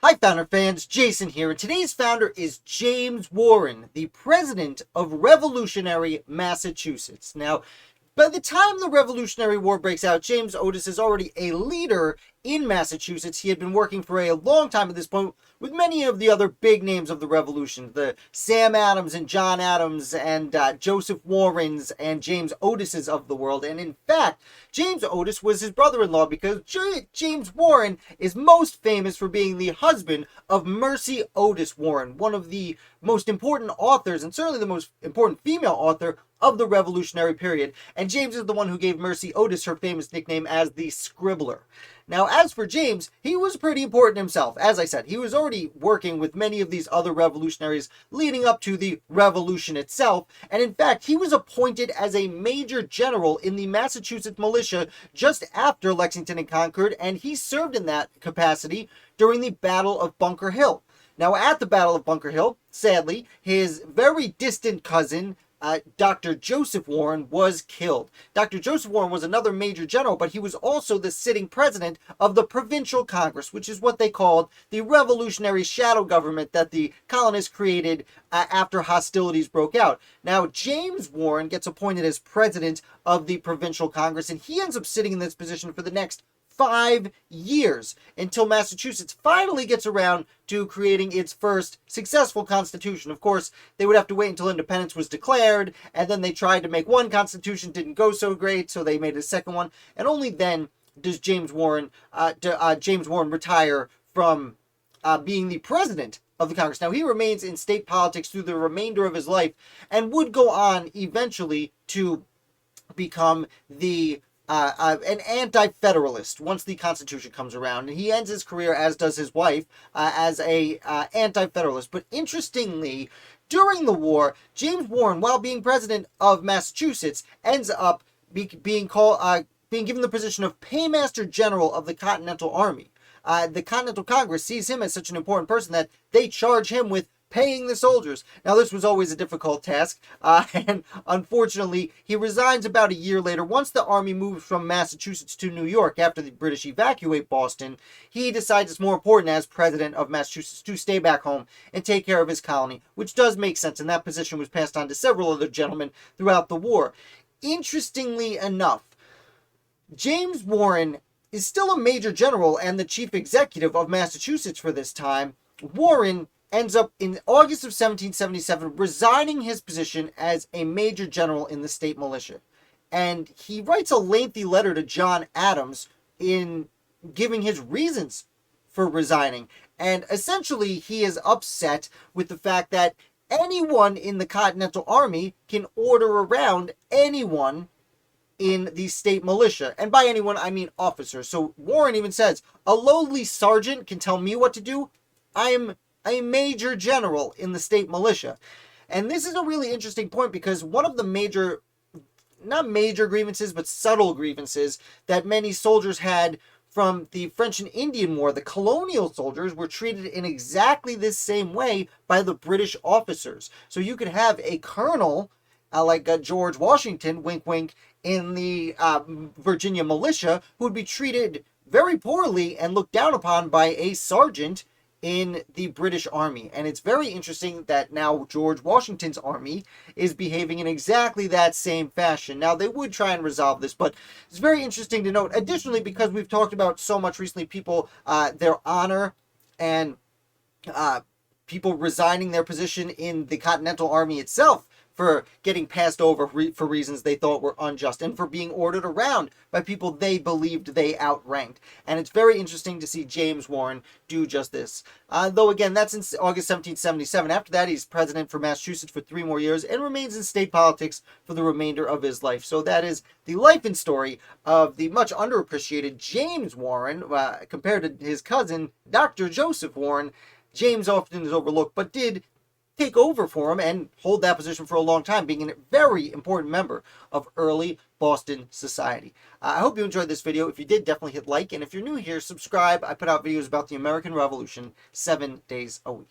Hi Founder fans, Jason here, and today's founder is James Warren, the president of revolutionary Massachusetts. Now, by the time the Revolutionary War breaks out, James Otis is already a leader in Massachusetts. He had been working for a long time at this point with many of the other big names of the Revolution, the Sam Adams and John Adams and Joseph Warrens and James Otises of the world. And in fact, James Otis was his brother-in-law because James Warren is most famous for being the husband of Mercy Otis Warren, one of the most important authors and certainly the most important female author of the Revolutionary period, and James is the one who gave Mercy Otis her famous nickname as the Scribbler. Now, as for James, he was pretty important himself. As I said, he was already working with many of these other revolutionaries leading up to the revolution itself, and in fact, he was appointed as a major general in the Massachusetts militia just after Lexington and Concord, and he served in that capacity during the Battle of Bunker Hill. Now, at the Battle of Bunker Hill, sadly, his very distant cousin, Dr. Joseph Warren, was killed. Dr. Joseph Warren was another major general, but he was also the sitting president of the Provincial Congress, which is what they called the revolutionary shadow government that the colonists created after hostilities broke out. Now, James Warren gets appointed as president of the Provincial Congress, and he ends up sitting in this position for the next 5 years until Massachusetts finally gets around to creating its first successful constitution. Of course, they would have to wait until independence was declared, and then they tried to make one constitution, didn't go so great, so they made a second one, and only then does James Warren retire from being the president of the Congress. Now, he remains in state politics through the remainder of his life and would go on eventually to become an anti-federalist once the Constitution comes around, and he ends his career, as does his wife, as a anti-federalist. But interestingly, during the war, James Warren, while being president of Massachusetts, ends up being given the position of Paymaster General of the Continental Army. The Continental Congress sees him as such an important person that they charge him with paying the soldiers. Now, this was always a difficult task, and unfortunately, he resigns about a year later. Once the army moves from Massachusetts to New York after the British evacuate Boston, he decides it's more important as president of Massachusetts to stay back home and take care of his colony, which does make sense, and that position was passed on to several other gentlemen throughout the war. Interestingly enough, James Warren is still a major general and the chief executive of Massachusetts for this time. Warren ends up in August of 1777 resigning his position as a major general in the state militia. And he writes a lengthy letter to John Adams in giving his reasons for resigning. And essentially, he is upset with the fact that anyone in the Continental Army can order around anyone in the state militia. And by anyone, I mean officers. So Warren even says, a lowly sergeant can tell me what to do. I am a major general in the state militia. And this is a really interesting point because one of the not major grievances, but subtle grievances that many soldiers had from the French and Indian War, the colonial soldiers were treated in exactly this same way by the British officers. So you could have a colonel, like George Washington, wink wink, in the Virginia militia, who would be treated very poorly and looked down upon by a sergeant in the British Army. And it's very interesting that now George Washington's army is behaving in exactly that same fashion. Now, they would try and resolve this, but it's very interesting to note. Additionally, because we've talked about so much recently, people, their honor and people resigning their position in the Continental Army itself for getting passed over for reasons they thought were unjust and for being ordered around by people they believed they outranked. And it's very interesting to see James Warren do just this. Though, again, that's in August 1777. After that, he's president for Massachusetts for 3 more years and remains in state politics for the remainder of his life. So that is the life and story of the much underappreciated James Warren compared to his cousin, Dr. Joseph Warren. James often is overlooked, but did take over for him and hold that position for a long time, being a very important member of early Boston society. I hope you enjoyed this video. If you did, definitely hit like, and if you're new here, subscribe. I put out videos about the American Revolution 7 days a week.